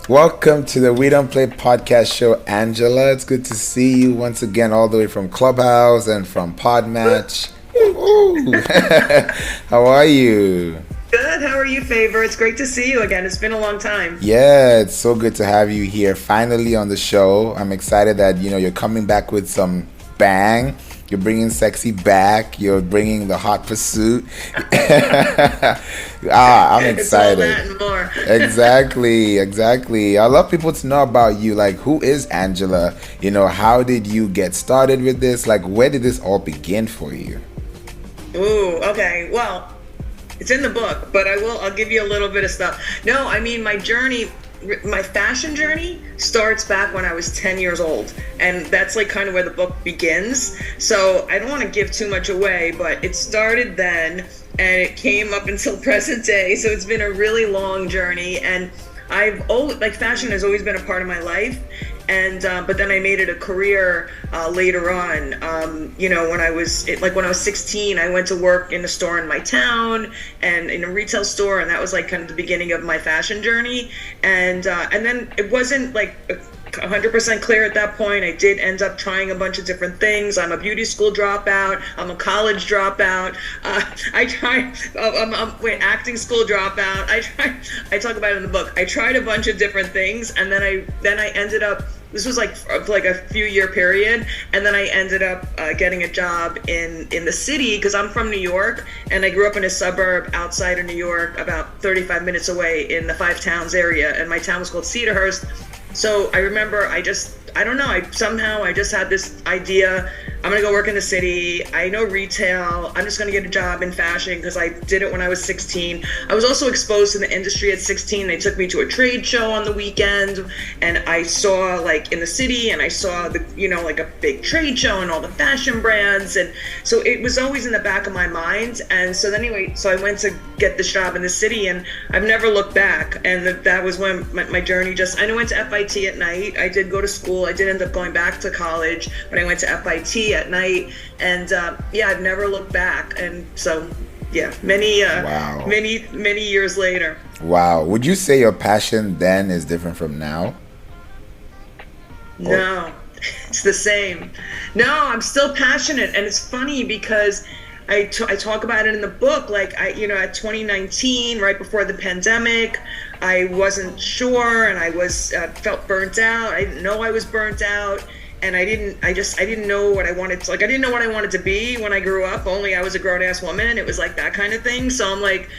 Welcome to the We Don't Play podcast show, Angela. It's good to see you once again, all the way from Clubhouse and from Podmatch. How are you? Good. How are you, Favor? It's great to see you again. It's been a long time. Yeah, it's so good to have you here finally on the show. I'm excited that you're coming back with some bang. You're bringing sexy back. You're bringing the Haute Pursuit. I'm excited. It's all that and more. Exactly. I love people to know about you. Like, who is Angela? How did you get started with this? Like, where did this all begin for you? Ooh, okay. Well, it's in the book, but I'll give you a little bit of stuff. No, I mean, my fashion journey starts back when I was 10 years old, and that's like kind of where the book begins. So I don't want to give too much away, but it started then and it came up until present day. So it's been a really long journey, and I've always, fashion has always been a part of my life. And but then I made it a career later on. When I was 16, I went to work in a store in my town and in a retail store, and that was like kind of the beginning of my fashion journey. And then it wasn't like 100% clear at that point. I did end up trying a bunch of different things. I'm a beauty school dropout. I'm a college dropout. I'm acting school dropout. I talk about it in the book. I tried a bunch of different things, and then I ended up. This was like a few year period, and then I ended up getting a job in the city because I'm from New York, and I grew up in a suburb outside of New York, about 35 minutes away in the Five Towns area, and my town was called Cedarhurst. So I remember I just had this idea. I'm going to go work in the city. I know retail. I'm just going to get a job in fashion because I did it when I was 16. I was also exposed to the industry at 16. They took me to a trade show on the weekend, and I saw in the city, and I saw a big trade show and all the fashion brands. And so it was always in the back of my mind. And so anyway, so I went to get this job in the city, and I've never looked back. And that was when my journey I went to FIT at night. I did go to school. I did end up going back to college, but I went to FIT at night, and I've never looked back. And so many years later. Wow. Would you say your passion then is different from now? No, it's the same. No, I'm still passionate, and it's funny because I talk about it in the book. At 2019, right before the pandemic, I wasn't sure, and I felt burnt out. I didn't know I was burnt out, and I didn't know what I wanted. I didn't know what I wanted to be when I grew up. Only I was a grown-ass woman. It was like that kind of thing. So I'm like,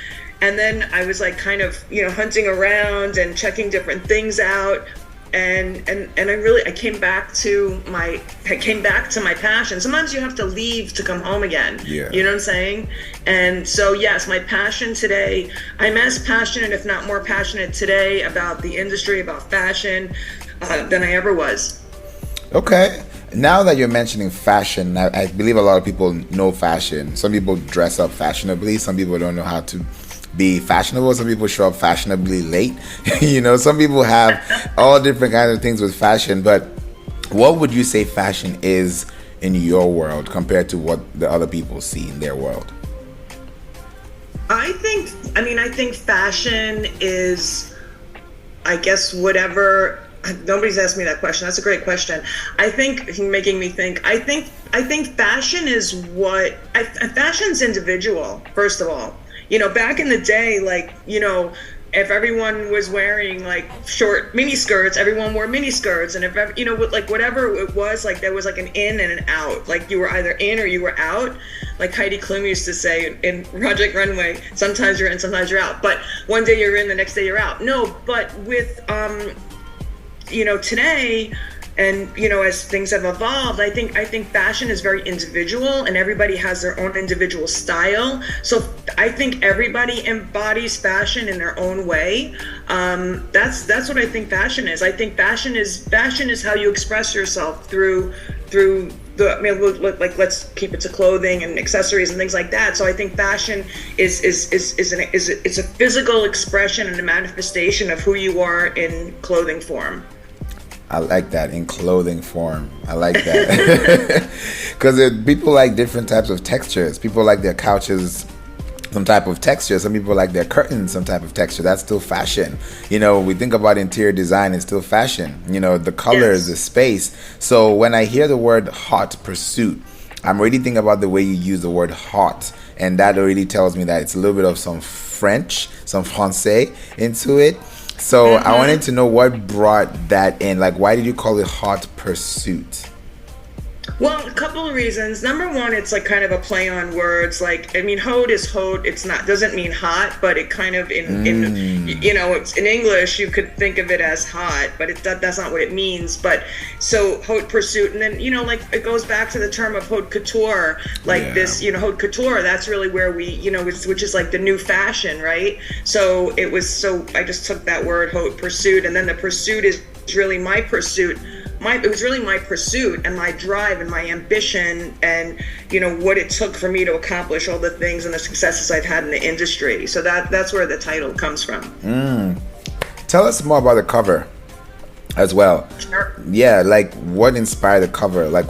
and then I was hunting around and checking different things out. And I came back to my passion. Sometimes you have to leave to come home again. Yeah. You know what I'm saying? And so yes, my passion today, I'm as passionate, if not more passionate today about the industry, about fashion, than I ever was. Okay. Now that you're mentioning fashion, I believe a lot of people know fashion. Some people dress up fashionably. Some people don't know how to be fashionable. Some people show up fashionably late. Some people have all different kinds of things with fashion. But what would you say fashion is in your world compared to what the other people see in their world? I think fashion is, I guess, whatever. Nobody's asked me that question. That's a great question. I think you're making me think. I think fashion is fashion's individual, first of all. Back in the day, if everyone was wearing short mini skirts, everyone wore mini skirts, and if whatever it was, there was an in and an out. You were either in or you were out. Like Heidi Klum used to say in Project Runway, sometimes you're in, sometimes you're out. But one day you're in, the next day you're out. No, but with today, and as things have evolved, I think fashion is very individual, and everybody has their own individual style. So I think everybody embodies fashion in their own way. That's what I think fashion is. I think fashion is how you express yourself through let's keep it to clothing and accessories and things like that. So I think fashion is a physical expression and a manifestation of who you are in clothing form. I like that, in clothing form. I like that. Because people like different types of textures. People like their couches some type of texture. Some people like their curtains some type of texture. That's still fashion. We think about interior design, it's still fashion. The colors, the space. So when I hear the word Haute Pursuit, I'm already thinking about the way you use the word hot, and that already tells me that it's a little bit of some French, some Francais into it. So I wanted to know what brought that in. Like, why did you call it Haute Pursuit? Well, a couple of reasons. Number one, it's like kind of a play on words. Like, I mean, haute is haute. It's not, doesn't mean hot, but it kind of it's in English, you could think of it as hot, but that's not what it means. But so Haute Pursuit, and then, like it goes back to the term of haute couture, like this, haute couture, that's really where we, which is like the new fashion, right? So I just took that word Haute Pursuit, and then the pursuit is really my pursuit. It was really my pursuit and my drive and my ambition and, what it took for me to accomplish all the things and the successes I've had in the industry. So that's where the title comes from. Tell us more about the cover as well. Sure. Yeah, like what inspired the cover? Like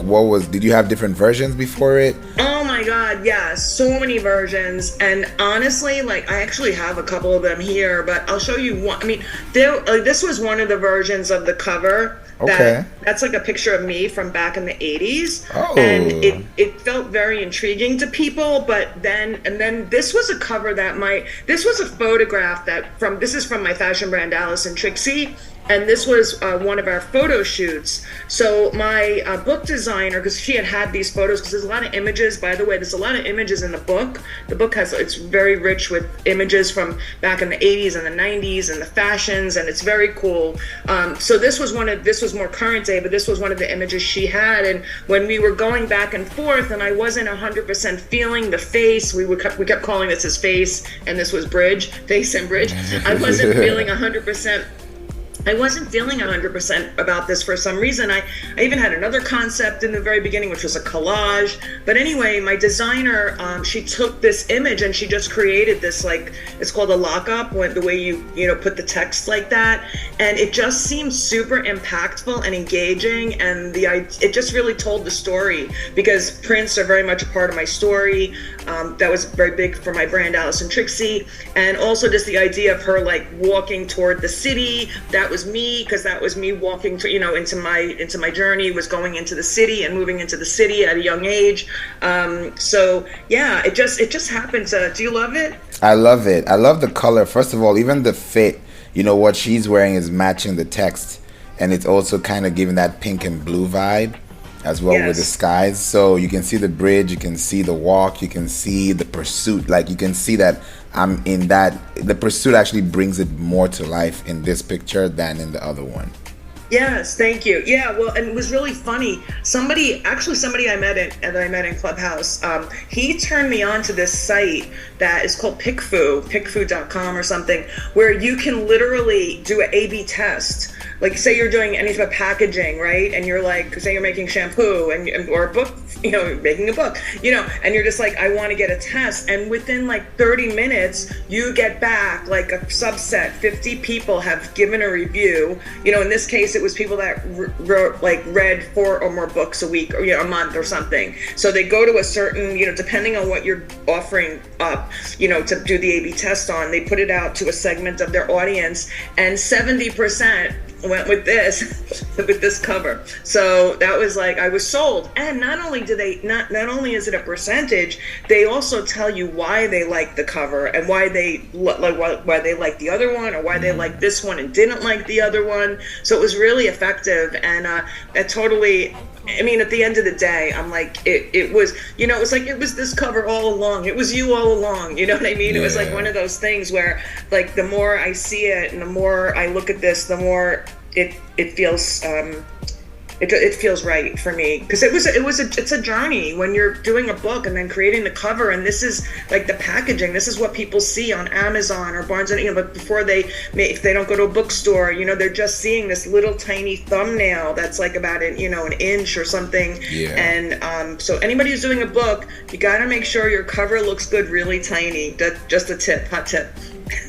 did you have different versions before it? Oh my God, yeah, so many versions. And honestly, like I actually have a couple of them here, but I'll show you one. I mean, this was one of the versions of the cover. Okay. That's like a picture of me from back in the 80s. Oh. And it felt very intriguing to people, but then this was a cover this was a photograph this is from my fashion brand Alice and Trixie. And this was one of our photo shoots. So my book designer, because she had these photos, because there's a lot of images, by the way, there's a lot of images in the book. The book it's very rich with images from back in the 80s and the 90s and the fashions, and it's very cool. So this was more current day, but this was one of the images she had. And when we were going back and forth, and I wasn't 100% feeling the face, we kept calling this his face, and this was bridge, face and bridge. I wasn't feeling 100%. I wasn't feeling 100% about this for some reason. I even had another concept in the very beginning, which was a collage. But anyway, my designer, she took this image and she just created this, like, it's called a lockup, the way you put the text like that. And it just seemed super impactful and engaging. And it just really told the story, because prints are very much a part of my story. That was very big for my brand, Alice and Trixie. And also just the idea of her like walking toward the city. That was me, because that was me walking to, into my journey, was going into the city and moving into the city at a young age. So yeah, it just happened to. Do you love it? I love it. I love the color. First of all, even the fit. What she's wearing is matching the text, and it's also kind of giving that pink and blue vibe as well. Yes. With the skies. So you can see the bridge, you can see the walk, you can see the pursuit. Like you can see that I'm in that. The pursuit actually brings it more to life in this picture than in the other one. Yes, thank you. Yeah, well, and it was really funny. Somebody I met in Clubhouse, he turned me on to this site that is called pickfoo.com or something, where you can literally do an A/B test. Like, say you're doing any type of packaging, right? And you're like, say you're making shampoo or a book, making a book, and you're just like, I want to get a test. And within like 30 minutes, you get back like a subset, 50 people have given a review. In this case, it was people that read 4 or more books a week or a month or something. So they go to a certain, depending on what you're offering up, to do the A/B test on, they put it out to a segment of their audience, and 70% went with this cover. So that was like, I was sold. And not only is it a percentage, they also tell you why they like the cover and why they like the other one, or why they like this one and didn't like the other one. So it was really effective. And that totally, I mean, at the end of the day, I'm like, it was, it was like, it was this cover all along. It was you all along. You know what I mean? Yeah. It was like one of those things where, like, the more I see it and the more I look at this, the more it feels it feels right for me, because it's a journey when you're doing a book and then creating the cover, and this is like the packaging. This is what people see on Amazon or Barnes and but before if they don't go to a bookstore, they're just seeing this little tiny thumbnail that's like about an inch or something. Yeah. And so anybody who's doing a book, you got to make sure your cover looks good, really tiny. That's just a hot tip.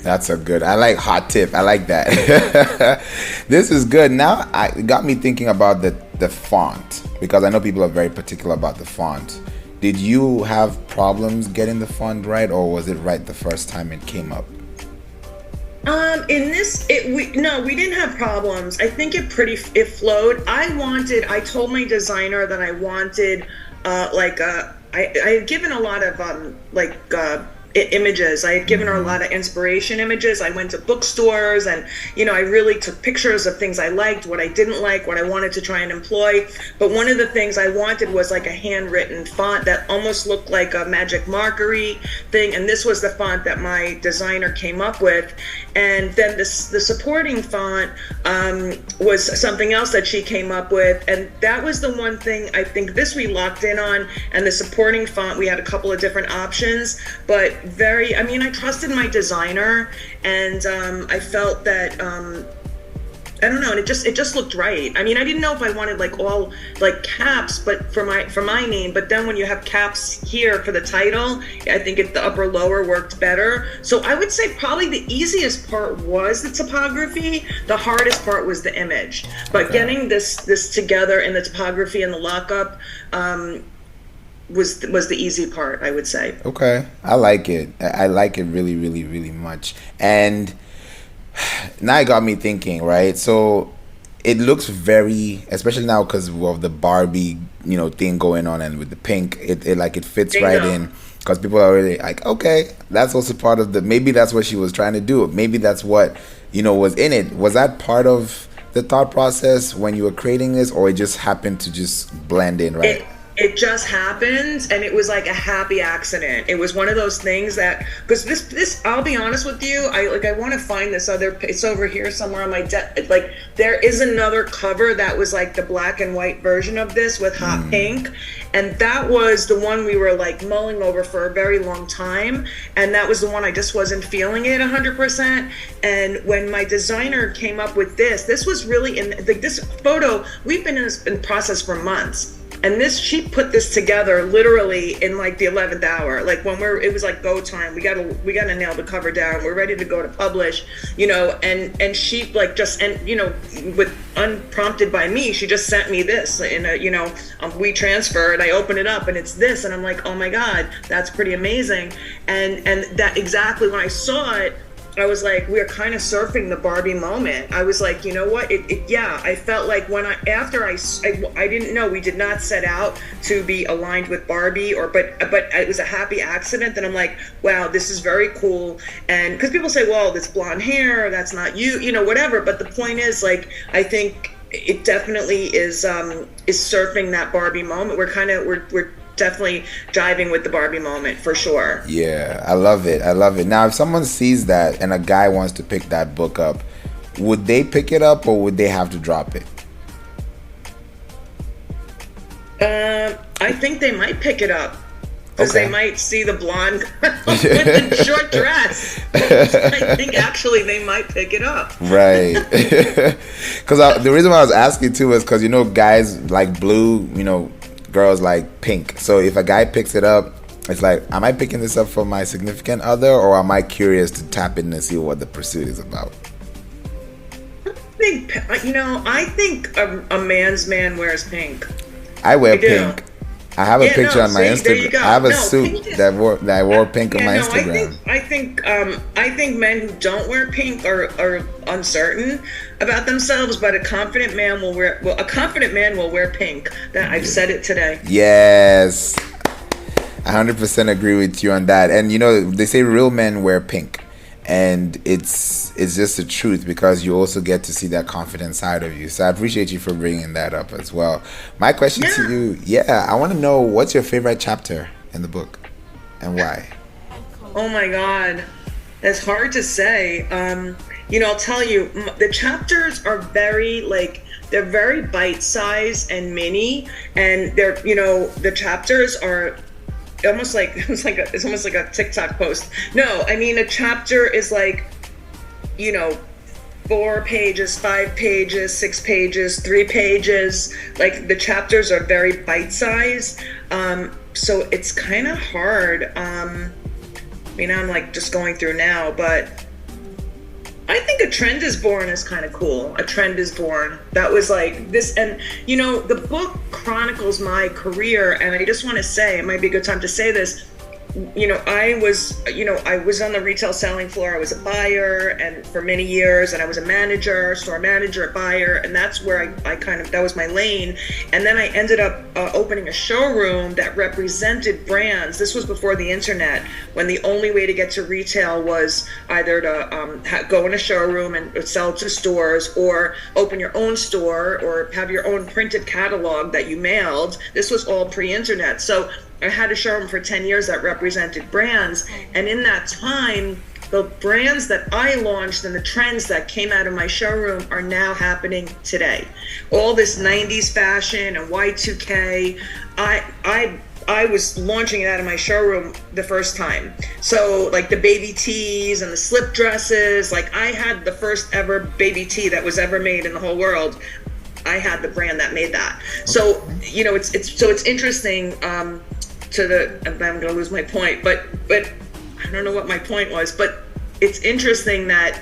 That's I like hot tip. I like that. This is good. Now it got me thinking about the font, because I know people are very particular about the font. did you have problems getting the font right, or was it right the first time it came up? In this, we didn't have problems. I think it flowed. I told my designer that I wanted, I had given a lot of, images. I had given her a lot of inspiration images. I went to bookstores and, I really took pictures of things I liked, what I didn't like, what I wanted to try and employ. But one of the things I wanted was like a handwritten font that almost looked like a magic markery thing. And this was the font that my designer came up with. And then the supporting font was something else that she came up with. And that was the one thing I think this we locked in on. And the supporting font, we had a couple of different options, but I trusted my designer, and I felt that, I don't know, and it just looked right. I mean, I didn't know if I wanted like all like caps, but for my name. But then when you have caps here for the title, I think the upper lower worked better. So I would say probably the easiest part was the typography. The hardest part was the image. But getting this together in the typography and the lockup was the easy part, I would say. Okay, I like it. I like it really, really, really much. And now it got me thinking, right? So it looks very, especially now because of the Barbie, thing going on, and with the pink, it fits right in, because people are really like, okay, that's also part of maybe that's what she was trying to do. Maybe that's what, was in it. Was that part of the thought process when you were creating this, or it just happened to just blend in, right? It just happened, and it was like a happy accident. It was one of those things that, because this, I'll be honest with you, I want to find this other, it's over here somewhere on my desk. Like, there is another cover that was like the black and white version of this with hot pink, and that was the one we were like mulling over for a very long time, and that was the one I just wasn't feeling it 100%. And when my designer came up with this was really this photo, we've been in process for months. And she put this together literally in like the 11th hour. Like when it was like go time. We gotta nail the cover down. We're ready to go to publish, and she like just, with unprompted by me, she just sent me this in a, WeTransfer, and I open it up and it's this, and I'm like, oh my God, that's pretty amazing. And that exactly when I saw it, I was like, we're kind of surfing the Barbie moment. I was like, you know what? I felt like I didn't know, we did not set out to be aligned with Barbie, but it was a happy accident. Then I'm like, wow, this is very cool. And because people say, well, that's blonde hair, that's not you, whatever. But the point is, like, I think it definitely is surfing that Barbie moment. We're definitely jiving with the Barbie moment for sure. Yeah, I love it. Now, if someone sees that and a guy wants to pick that book up, would they pick it up, or would they have to drop it? I think they might pick it up, because they might see the blonde girl with the short dress. I think actually they might pick it up. Right. Because the reason why I was asking too is because guys like blue, girls like pink. So if a guy picks it up, it's like, am I picking this up for my significant other, or am I curious to tap in and see what the pursuit is about? I think a man's man wears pink. I wear pink. I have a picture on my Instagram. I have a suit that I wore pink on my Instagram. I think men who don't wear pink are uncertain about themselves, but a confident man will wear pink. That I've said it today. Yes, 100% agree with you on that. And they say real men wear pink, and it's just the truth, because you also get to see that confident side of you. So I appreciate you for bringing that up as well. My question to you, I want to know, what's your favorite chapter in the book, and why? Oh my God, that's hard to say. I'll tell you, the chapters are they're very bite-sized and mini, and the chapters are almost like it's almost like a TikTok post. No, I mean, a chapter is like, 4 pages, 5 pages, 6 pages, 3 pages. Like, the chapters are very bite-sized. So it's kind of hard. I'm like just going through now, but I think a trend is born is kind of cool. A trend is born. That was like this, and the book chronicles my career, and I just want to say, it might be a good time to say this. I was on the retail selling floor. I was a buyer, and for many years, and I was a manager, store manager, a buyer, and that's where that was my lane. And then I ended up opening a showroom that represented brands. This was before the internet, when the only way to get to retail was either to go in a showroom and sell to stores, or open your own store, or have your own printed catalog that you mailed. This was all pre-internet. So I had a showroom for 10 years that represented brands, and in that time, the brands that I launched and the trends that came out of my showroom are now happening today. All this 90s fashion and Y2K, I was launching it out of my showroom the first time. So like the baby tees and the slip dresses, like I had the first ever baby tee that was ever made in the whole world. I had the brand that made that. So, it's interesting. I'm going to lose my point, but I don't know what my point was, but it's interesting that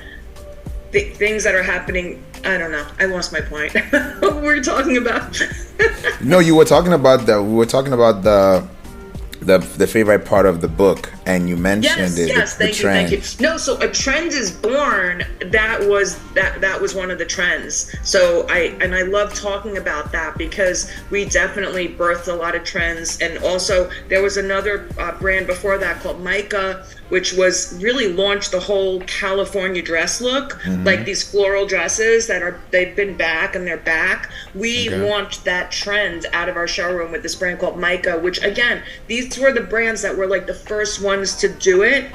the things that are happening, I don't know. I lost my point. What were we talking about? No, we were talking about the favorite part of the book, and you mentioned the trend. Thank you. No, so a trend is born. That was one of the trends. So I love talking about that, because we definitely birthed a lot of trends. And also there was another brand before that called Micah, which was really launched the whole California dress look, like these floral dresses they've been back and they're back. We launched that trend out of our showroom with this brand called Micah, which again, these were the brands that were like the first ones to do it.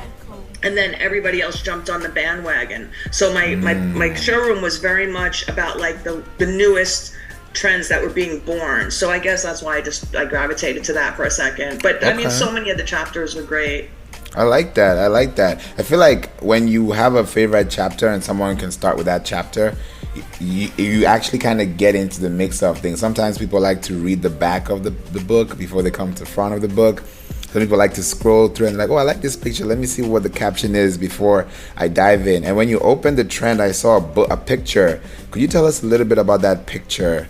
And then everybody else jumped on the bandwagon. So my showroom was very much about like the newest trends that were being born. So I guess that's why I gravitated to that for a second. But I mean, so many of the chapters were great. I like that. I feel like when you have a favorite chapter and someone can start with that chapter, you actually kind of get into the mix of things. Sometimes people like to read the back of the book before they come to the front of the book. Some people like to scroll through and like, oh, I like this picture. Let me see what the caption is before I dive in. And when you open the trend, I saw a picture. Could you tell us a little bit about that picture?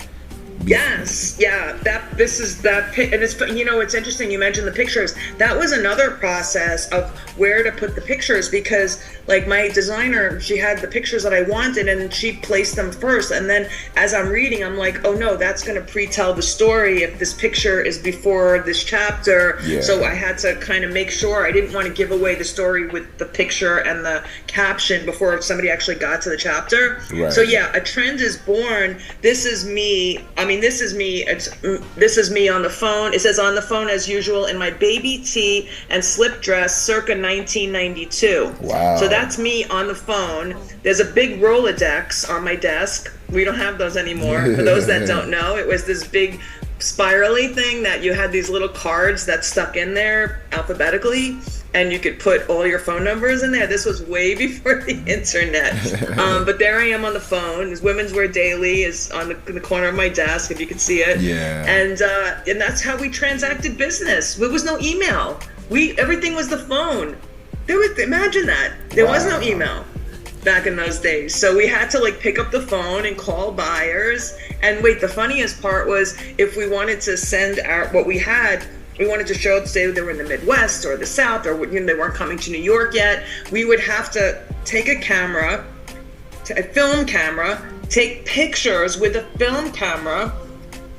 Yes, yeah, and it's, it's interesting you mentioned the pictures. That was another process of where to put the pictures, because like my designer, she had the pictures that I wanted and she placed them first, and then as I'm reading, I'm like, oh no, that's going to pre-tell the story if this picture is before this chapter. So I had to kind of make sure I didn't want to give away the story with the picture and the caption before somebody actually got to the chapter. So yeah, a trend is born. This is me. This is me on the phone. It says on the phone as usual in my baby tee and slip dress circa 1992. Wow. So that's me on the phone. There's a big Rolodex on my desk. We don't have those anymore. For those that don't know, it was this big spirally thing that you had these little cards that stuck in there alphabetically, and you could put all your phone numbers in there. This was way before the internet. But there I am on the phone. This Women's Wear Daily is in the corner of my desk, if you can see it. And that's how we transacted business. There was no email. Everything was the phone. Imagine that. There was no email back in those days. So we had to like pick up the phone and call buyers. And wait, the funniest part was if we wanted to send what we had, we wanted to show, say they were in the Midwest or the South, or they weren't coming to New York yet, we would have to take a film camera, take pictures with a film camera,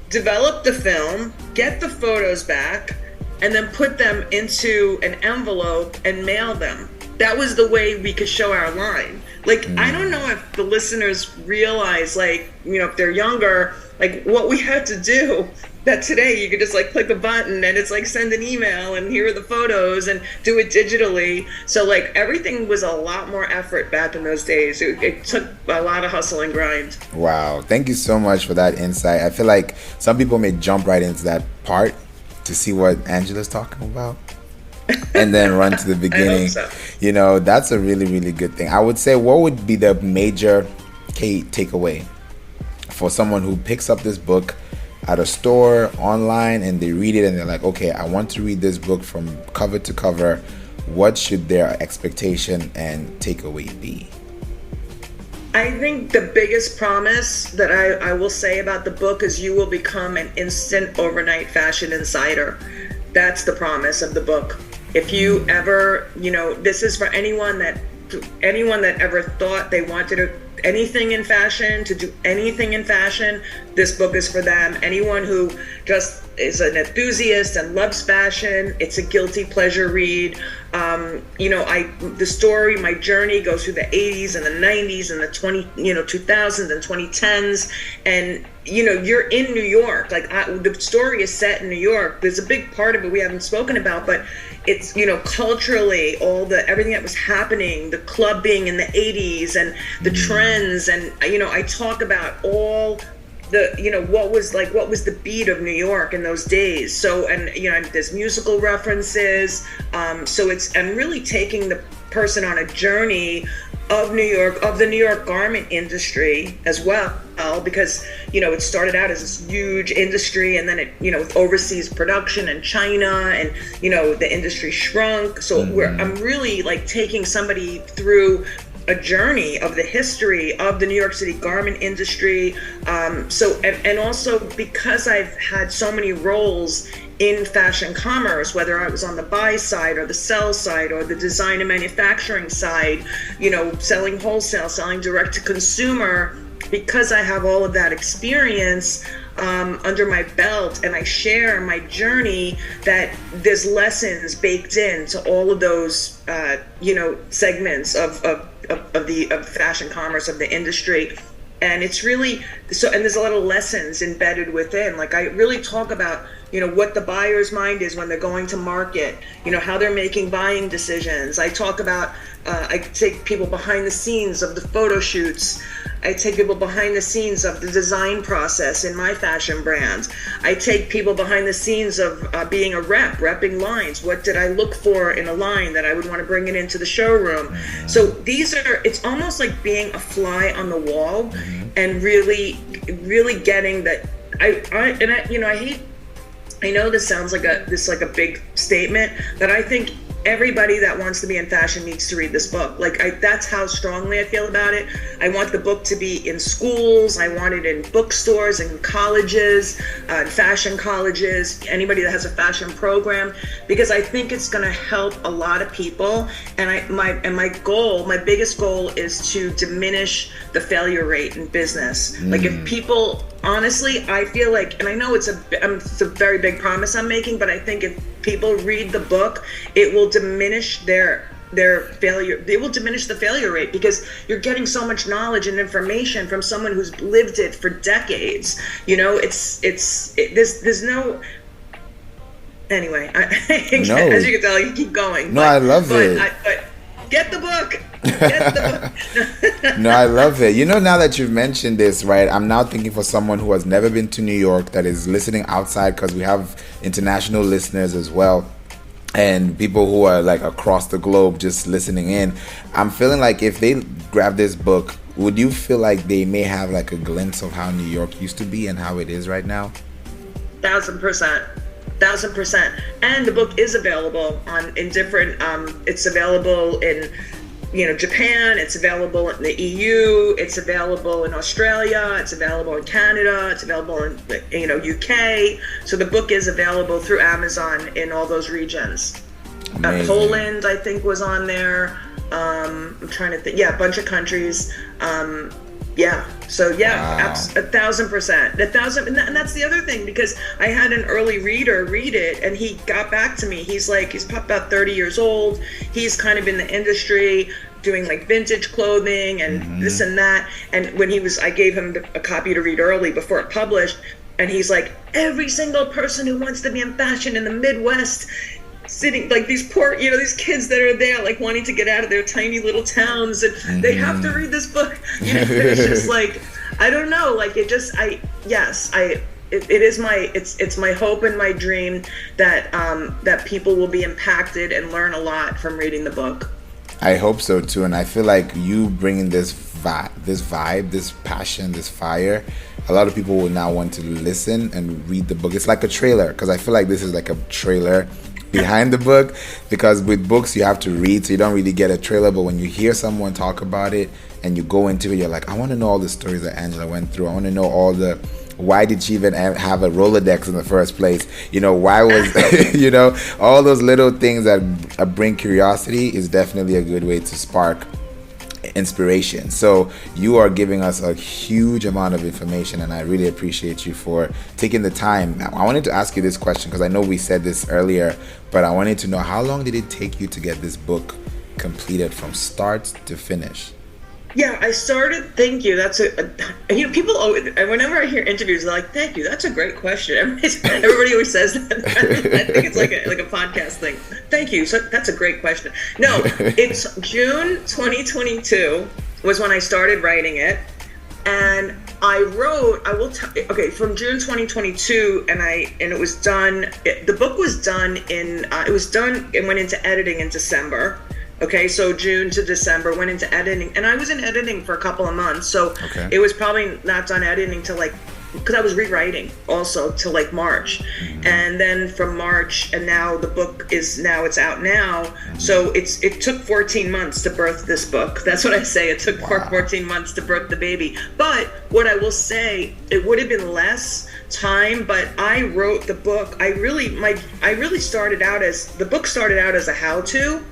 develop the film, get the photos back, and then put them into an envelope and mail them. That was the way we could show our line. Like, I don't know if the listeners realize, like, if they're younger, like what we had to do, that today you could just like click a button and it's like send an email and here are the photos and do it digitally. So like everything was a lot more effort back in those days. It took a lot of hustle and grind. Wow. Thank you so much for that insight. I feel like some people may jump right into that part to see what Angela's talking about and then run to the beginning. I hope so. That's a really, really good thing. I would say, what would be the major key takeaway for someone who picks up this book at a store, online, and they read it and they're like, okay, I want to read this book from cover to cover. What should their expectation and takeaway be? I think the biggest promise that I will say about the book is you will become an instant overnight fashion insider. That's the promise of the book. If you ever, this is for anyone that ever thought they wanted anything in fashion, to do anything in fashion, this book is for them. Anyone who just is an enthusiast and loves fashion, it's a guilty pleasure read. The story, my journey goes through the 80s and the 90s and the 2000s and 2010s, and you're in New York. Like the story is set in New York. There's a big part of it we haven't spoken about, but it's culturally everything that was happening, the club being in the 80s and the trends, and I talk about all the what was the beat of New York in those days. So, and there's musical references, so I'm really taking the person on a journey of New York, of the New York garment industry as well, because it started out as this huge industry, and then it with overseas production in China, and the industry shrunk. So I'm really like taking somebody through a journey of the history of the New York City garment industry. And also because I've had so many roles in fashion commerce, whether I was on the buy side or the sell side or the design and manufacturing side, selling wholesale, selling direct to consumer, because I have all of that experience under my belt, and I share my journey, that there's lessons baked into all of those segments of fashion commerce, of the industry. And it's really so, and there's a lot of lessons embedded within. Like I really talk about what the buyer's mind is when they're going to market, how they're making buying decisions. I talk about I take people behind the scenes of the photo shoots. I take people behind the scenes of the design process in my fashion brands. I take people behind the scenes of being a repping lines. What did I look for in a line that I would want to bring it into the showroom? So it's almost like being a fly on the wall, and really getting that. I know this sounds like a big statement, but I think everybody that wants to be in fashion needs to read this book. That's how strongly I feel about it. I want the book to be in schools. I want it in bookstores and colleges, fashion colleges, anybody that has a fashion program, because I think it's going to help a lot of people. And my biggest goal is to diminish the failure rate in business. Like if people, honestly, I feel like, and I know it's a very big promise I'm making, but I think if people read the book, it will diminish their failure. It will diminish the failure rate, because you're getting so much knowledge and information from someone who's lived it for decades. There's no. Anyway, as you can tell, you keep going. No, I love it. But get the book. Get the book. No, I love it. Now that you've mentioned this, right, I'm now thinking for someone who has never been to New York, that is listening outside, because we have international listeners as well, and people who are like across the globe just listening in. I'm feeling like if they grab this book, would you feel like they may have like a glimpse of how New York used to be and how it is right now? 1000%. And the book is available in different, it's available in Japan, it's available in the EU, it's available in Australia, it's available in Canada, it's available in UK. So the book is available through Amazon in all those regions. Poland, I think, was on there. I'm trying to think. Yeah, a bunch of countries. So yeah, 1,000%. 1,000, and that's the other thing, because I had an early reader read it, and he got back to me. He's about 30 years old. He's kind of in the industry doing like vintage clothing and this and that. And when I gave him a copy to read early before it published, and he's like, every single person who wants to be in fashion in the Midwest, sitting like these poor, these kids that are there, like wanting to get out of their tiny little towns, and they have to read this book. It's just like, I don't know, like it is it's my hope and my dream that people will be impacted and learn a lot from reading the book. I hope so too, and I feel like you bringing this vibe, this passion, this fire, a lot of people will now want to listen and read the book. It's like a trailer, because I feel like this is like a trailer behind the book, because with books you have to read, so you don't really get a trailer, but when you hear someone talk about it, and you go into it, you're like, I want to know all the stories that Angela went through. I want to know all the, why did she even have a Rolodex in the first place? Why was, all those little things that bring curiosity is definitely a good way to spark inspiration. So you are giving us a huge amount of information, and I really appreciate you for taking the time. Now, I wanted to ask you this question because I know we said this earlier, but I wanted to know, how long did it take you to get this book completed from start to finish? Yeah, I started. Thank you. That's people always, whenever I hear interviews, they're like, "Thank you. That's a great question." Everybody always says that. I think it's like a podcast thing. Thank you. So that's a great question. No, it's June 2022 was when I started writing it, and I wrote. From June 2022, and it was done. The book was done in. It was done and went into editing in December. Okay, so June to December, went into editing, and I was in editing for a couple of months, so It was probably not done editing till because I was rewriting also till March, and then from March, and now the book it's out now, so it took 14 months to birth this book. That's what I say. It took 14 months to birth the baby. But what I will say, it would have been less time, but I wrote the book. I really started out as a how-to.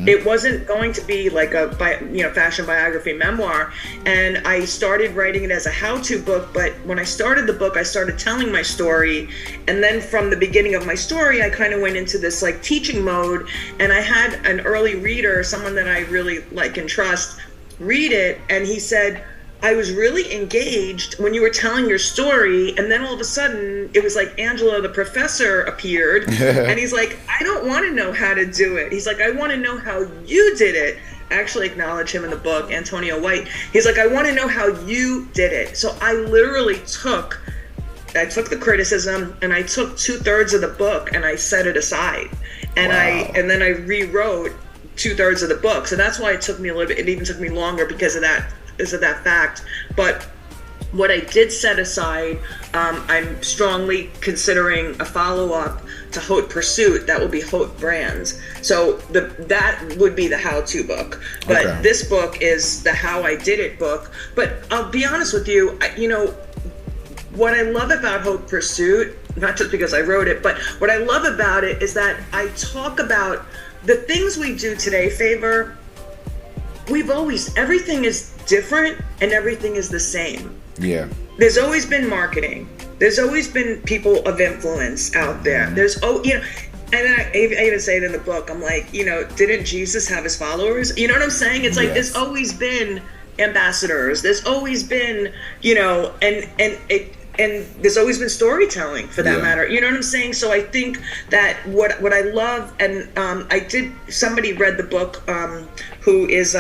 It wasn't going to be like a fashion biography memoir, and I started writing it as a how-to book. But when I started the book, I started telling my story, and then from the beginning of my story, I kind of went into this teaching mode, and I had an early reader, someone that I really like and trust, read it, and he said, I was really engaged when you were telling your story, and then all of a sudden it was like Angela the professor appeared, and he's like, I don't want to know how to do it. He's like, I want to know how you did it. I actually acknowledge him in the book, Antonio White. He's like, I want to know how you did it. So I literally took the criticism, and I took 2/3 of the book and I set it aside, and then I rewrote 2/3 of the book. So that's why it took me a little bit. It even took me longer because of that fact. But what I did set aside, I'm strongly considering a follow-up to Haute Pursuit. That will be Haute Brands. So that would be the how-to book. But This book is the how I did it book. But I'll be honest with you, what I love about Haute Pursuit, not just because I wrote it, but what I love about it is that I talk about the things we do today, Favor. Everything is different and everything is the same. Yeah. There's always been marketing. There's always been people of influence out there. And I even say it in the book. I'm like, didn't Jesus have his followers? You know what I'm saying? It's like, There's always been ambassadors. There's always been, and there's always been storytelling for that matter. You know what I'm saying? So I think that what I love, and somebody read the book, who is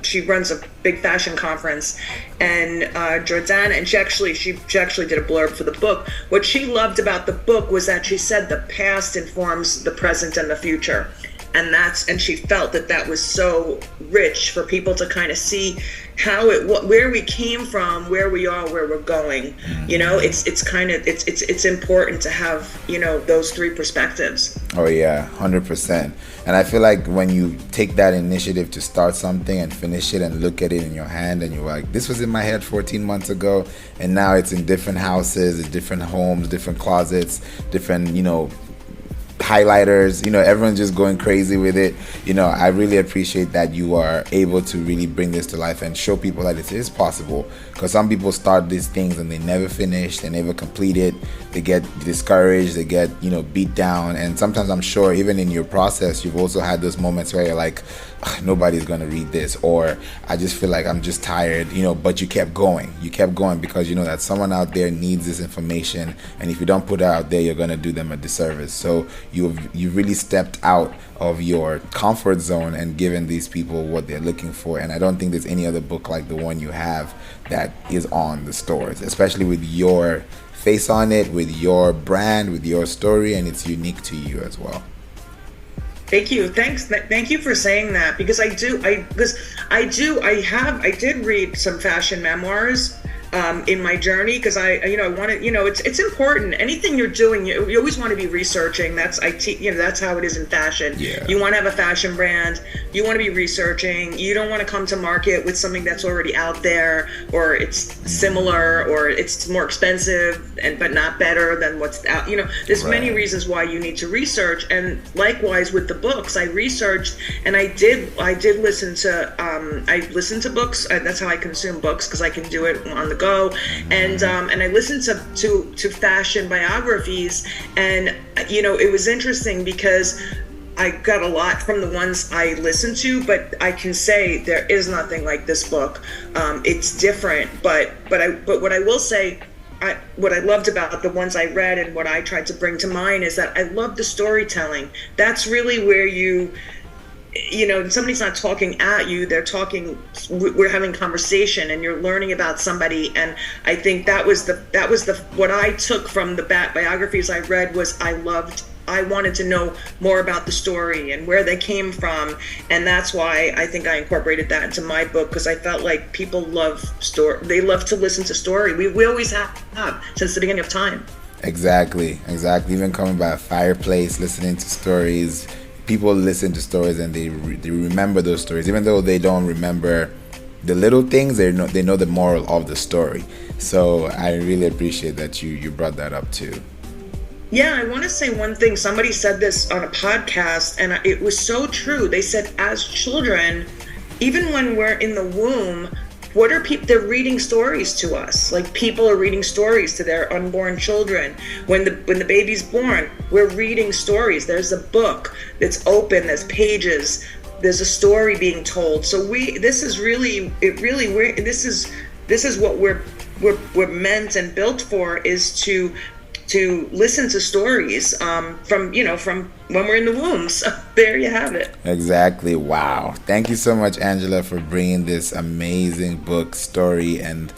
she runs a big fashion conference, and Jordana, and she actually did a blurb for the book. What she loved about the book was that she said the past informs the present and the future. And she felt that was so rich for people to kind of see where we came from, where we are, where we're going. It's important to have those three perspectives. Oh yeah, 100%. And I feel like when you take that initiative to start something and finish it and look at it in your hand, and you're like, this was in my head 14 months ago, and now it's in different houses, different homes, different closets, different highlighters, everyone's just going crazy with it. I really appreciate that you are able to really bring this to life and show people that it is possible, because some people start these things and they never finish, they never complete it, they get discouraged, they get beat down. And sometimes I'm sure even in your process you've also had those moments where you're like, nobody's gonna read this, or I just feel like I'm just tired, but you kept going because that someone out there needs this information, and if you don't put it out there, you're gonna do them a disservice. So you really stepped out of your comfort zone and given these people what they're looking for. And I don't think there's any other book like the one you have that is on the stores, especially with your face on it, with your brand, with your story, and it's unique to you as well. Thank you. Thank you for saying that, because I did read some fashion memoirs, in my journey, because I want to, it's important. Anything you're doing, you always want to be researching. That's that's how it is in fashion. Yeah. You want to have a fashion brand. You want to be researching. You don't want to come to market with something that's already out there, or it's similar, or it's more expensive but not better than what's out. There's many reasons why you need to research. And likewise with the books, I researched, and I did listen to I listened to books. That's how I consume books, because I can do it on the go. And I listened to fashion biographies, and it was interesting because I got a lot from the ones I listened to, but I can say there is nothing like this book. It's different, but what I will say, what I loved about the ones I read and what I tried to bring to mine is that I love the storytelling. That's really where somebody's not talking at you, they're talking, we're having conversation, and you're learning about somebody. And I think that was what I took from the biographies I read was I wanted to know more about the story and where they came from. And that's why I think I incorporated that into my book, because I felt like people love story. They love to listen to story. We always have since the beginning of time. Exactly. Even coming by a fireplace, listening to stories. People listen to stories and they remember those stories. Even though they don't remember the little things, they know the moral of the story. So I really appreciate that you brought that up too. Yeah, I want to say one thing. Somebody said this on a podcast, and it was so true. They said, as children, even when we're in the womb, what are people? They're reading stories to us. Like, people are reading stories to their unborn children. When the baby's born, we're reading stories. There's a book that's open. There's pages. There's a story being told. So this is what we're meant and built for, is to listen to stories from when we're in the womb. So there you have it. Exactly. Wow. Thank you so much, Angela, for bringing this amazing book, story, and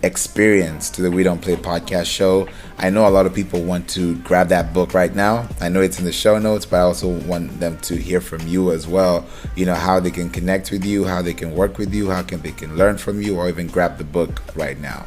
experience to the We Don't Play podcast show. I know a lot of people want to grab that book right now. I know it's in the show notes, but I also want them to hear from you as well. How they can connect with you, how they can work with you, they can learn from you, or even grab the book right now.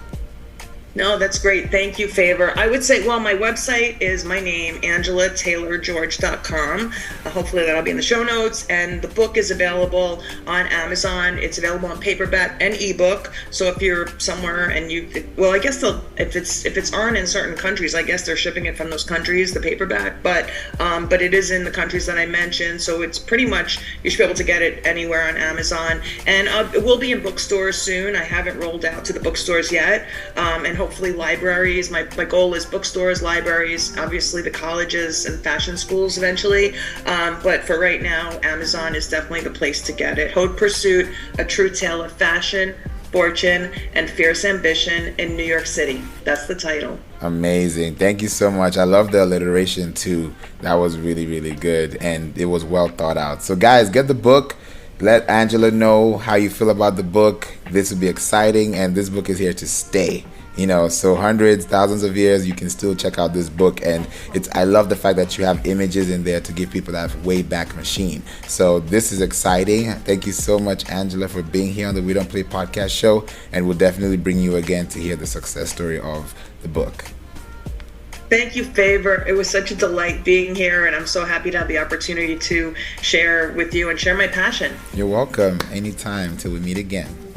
No, that's great. Thank you, Favor. I would say, my website is my name, AngelaTaylorGeorge.com. Hopefully that'll be in the show notes. And the book is available on Amazon. It's available on paperback and ebook. So if you're somewhere and I guess if it's aren't in certain countries, I guess they're shipping it from those countries, the paperback. But it is in the countries that I mentioned. So it's pretty much, you should be able to get it anywhere on Amazon. And it will be in bookstores soon. I haven't rolled out to the bookstores yet. And hopefully libraries. My goal is bookstores, libraries, obviously the colleges and fashion schools eventually. But for right now, Amazon is definitely the place to get it. Haute Pursuit, a true tale of fashion, fortune, and fierce ambition in New York City. That's the title. Amazing. Thank you so much. I love the alliteration too. That was really, really good. And it was well thought out. So guys, get the book. Let Angela know how you feel about the book. This will be exciting. And this book is here to stay. So hundreds, thousands of years, you can still check out this book. And I love the fact that you have images in there to give people that way back machine. So this is exciting. Thank you so much, Angela, for being here on the We Don't Play podcast show. And we'll definitely bring you again to hear the success story of the book. Thank you, Favor. It was such a delight being here, and I'm so happy to have the opportunity to share with you and share my passion. You're welcome. Anytime till we meet again.